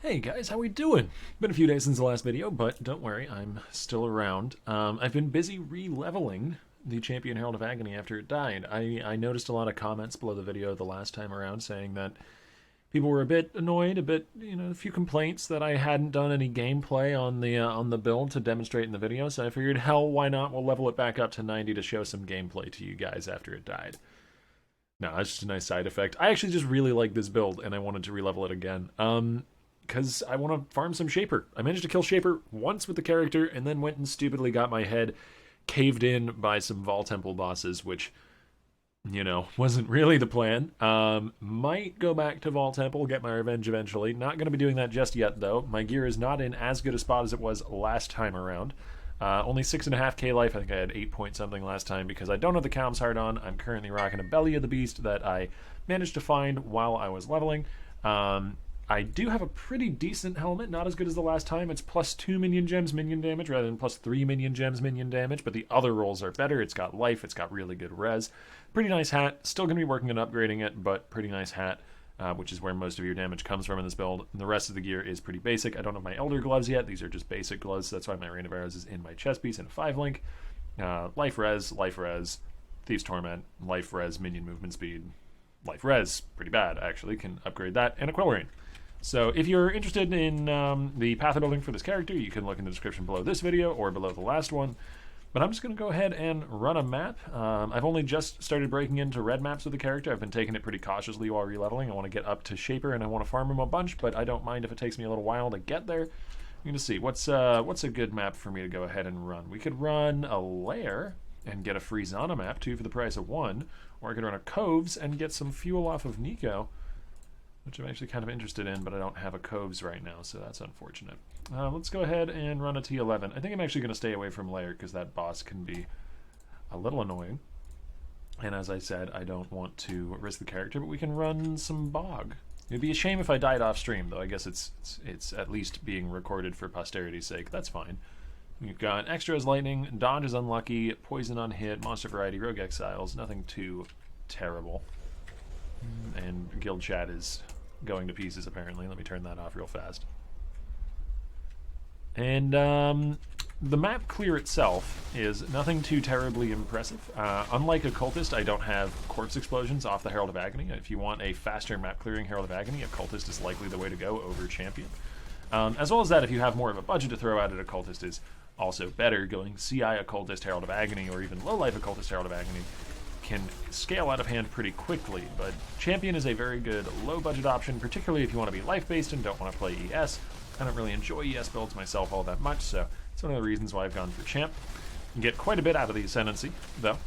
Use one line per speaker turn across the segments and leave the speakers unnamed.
Hey guys, how we doing? Been a few days since the last video, but don't worry, I'm still around. I've been busy re-leveling the champion Herald of Agony after it died. I noticed a lot of comments below the video the last time around saying that people were a bit annoyed, a few complaints that I hadn't done any gameplay on the build to demonstrate in the video. So I figured, hell, why not? We'll level it back up to 90 to show some gameplay to you guys after it died. No, that's just a nice side effect. I actually just really like this build, and I wanted to re-level it again. Because I want to farm some Shaper. I managed to kill Shaper once with the character, and then went and stupidly got my head caved in by some Vol Temple bosses, which, wasn't really the plan. Might go back to Vol Temple, get my revenge eventually. Not going to be doing that just yet, though. My gear is not in as good a spot as it was last time around. Only 6.5k life. I think I had 8 point something last time because I don't have the Calm's Heart on. I'm currently rocking a Belly of the Beast that I managed to find while I was leveling. I do have a pretty decent helmet, not as good as the last time. It's plus 2 minion gems minion damage rather than plus 3 minion gems minion damage, but the other rolls are better. It's got life, it's got really good res. Pretty nice hat. Still going to be working on upgrading it, but pretty nice hat, which is where most of your damage comes from in this build. And the rest of the gear is pretty basic. I don't have my Elder Gloves yet. These are just basic gloves, so that's why my Rain of Arrows is in my chest piece and a 5-link. Life res, Thieves Torment, life res, minion movement speed. Life res, pretty bad actually, can upgrade that, and a Quill Rain. So if you're interested in the path building for this character, you can look in the description below this video or below the last one. But I'm just going to go ahead and run a map. I've only just started breaking into red maps with the character. I've been taking it pretty cautiously while re-leveling. I want to get up to Shaper and I want to farm him a bunch, but I don't mind if it takes me a little while to get there. I'm going to see, what's a good map for me to go ahead and run? We could run a Lair and get a free Zana map, 2 for the price of 1. Or I could run a Coves and get some fuel off of Nico, which I'm actually kind of interested in, but I don't have a Coves right now, so that's unfortunate. Let's go ahead and run a T11. I think I'm actually going to stay away from Lair, because that boss can be a little annoying. And as I said, I don't want to risk the character, but we can run some Bog. It'd be a shame if I died off stream, though. I guess it's at least being recorded for posterity's sake. That's fine. We've got Extra as Lightning, Dodge is Unlucky, Poison on Hit, Monster Variety, Rogue Exiles, nothing too terrible. And Guild Chat is going to pieces, apparently. Let me turn that off real fast. And the map clear itself is nothing too terribly impressive. Unlike Occultist, I don't have corpse explosions off the Herald of Agony. If you want a faster map clearing Herald of Agony, Occultist is likely the way to go over Champion. As well as that, if you have more of a budget to throw out at Occultist is also better. Going CI Occultist, Herald of Agony, or even low life Occultist, Herald of Agony can scale out of hand pretty quickly, but Champion is a very good low-budget option, particularly if you want to be life-based and don't want to play ES. I don't really enjoy ES builds myself all that much, so it's one of the reasons why I've gone for Champ. You get quite a bit out of the Ascendancy, though.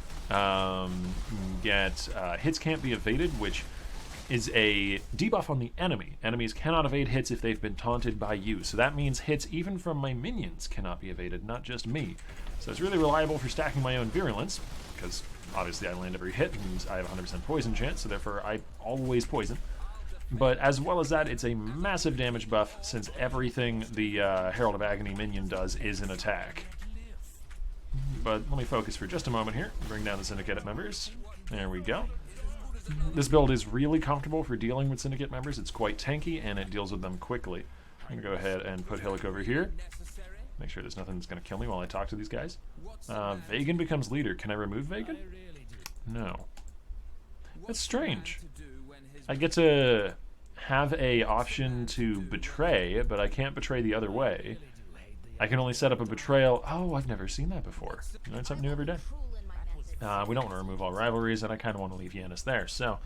Hits can't be evaded, which is a debuff on the enemy. Enemies cannot evade hits if they've been taunted by you, so that means hits even from my minions cannot be evaded, not just me. So it's really reliable for stacking my own Virulence, because obviously I land every hit and I have 100% poison chance, so therefore I always poison. But as well as that, it's a massive damage buff since everything the Herald of Agony minion does is an attack. But let me focus for just a moment here. Bring down the Syndicate members. There we go. This build is really comfortable for dealing with Syndicate members. It's quite tanky and it deals with them quickly. I'm going to go ahead and put Hillick over here. Make sure there's nothing that's going to kill me while I talk to these guys. Vagan becomes leader. Can I remove Vagan? No. That's strange. I get to have a option to betray, but I can't betray the other way. I can only set up a betrayal. Oh, I've never seen that before. You learn something new every day. We don't want to remove all rivalries, and I kind of want to leave Yanis there, so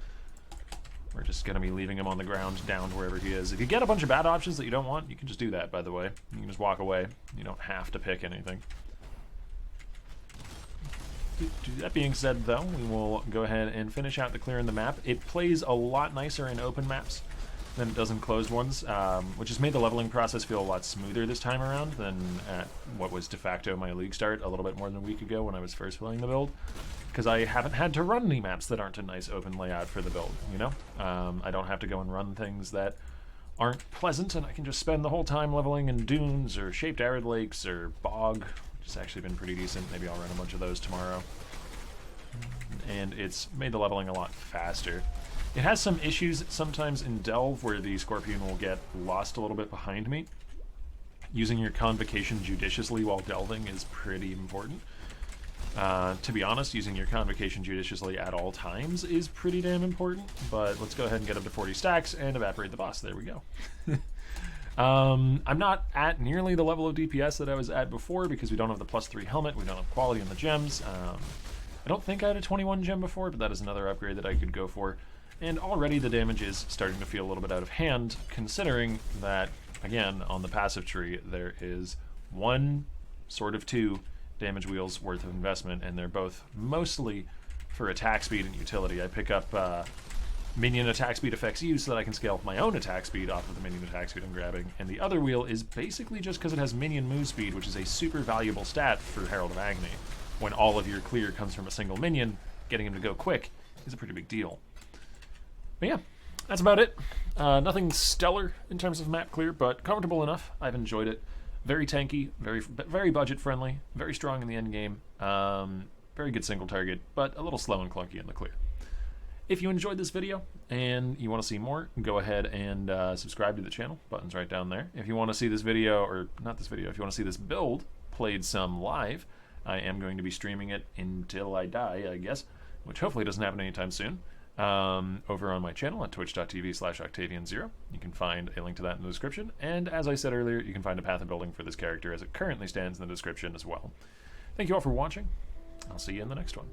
we're just going to be leaving him on the ground down to wherever he is. If you get a bunch of bad options that you don't want, you can just do that, by the way. You can just walk away. You don't have to pick anything. That being said, though, we will go ahead and finish out the clearing the map. It plays a lot nicer in open maps than it does in closed ones, which has made the leveling process feel a lot smoother this time around than at what was de facto my league start a little bit more than a week ago when I was first playing the build. Because I haven't had to run any maps that aren't a nice open layout for the build, you know? I don't have to go and run things that aren't pleasant, and I can just spend the whole time leveling in dunes or shaped arid lakes or bog, which has actually been pretty decent. Maybe I'll run a bunch of those tomorrow. And it's made the leveling a lot faster. It has some issues sometimes in Delve where the Scorpion will get lost a little bit behind me. Using your Convocation judiciously while delving is pretty important. To be honest, using your Convocation judiciously at all times is pretty damn important, but let's go ahead and get up to 40 stacks and evaporate the boss. There we go. I'm not at nearly the level of DPS that I was at before because we don't have the +3 helmet, we don't have quality in the gems. I don't think I had a 21 gem before, but that is another upgrade that I could go for. And already the damage is starting to feel a little bit out of hand, considering that, again, on the passive tree, there is one, sort of two, damage wheels worth of investment, and they're both mostly for attack speed and utility. I pick up minion attack speed affects you so that I can scale my own attack speed off of the minion attack speed I'm grabbing, and the other wheel is basically just because it has minion move speed, which is a super valuable stat for Herald of Agony. When all of your clear comes from a single minion, getting him to go quick is a pretty big deal. But yeah, that's about it. Nothing stellar in terms of map clear, but comfortable enough. I've enjoyed it. Very tanky, very budget friendly, very strong in the end game. Very good single target, but a little slow and clunky in the clear. If you enjoyed this video and you want to see more, go ahead and subscribe to the channel. Button's right down there. If you want to see this video, or not this video, if you want to see this build played some live, I am going to be streaming it until I die, I guess, which hopefully doesn't happen anytime soon. Over on my channel at twitch.tv/Octavian0. You can find a link to that in the description, and as I said earlier, you can find a path of building for this character as it currently stands in the description as well. Thank you all for watching. I'll see you in the next one.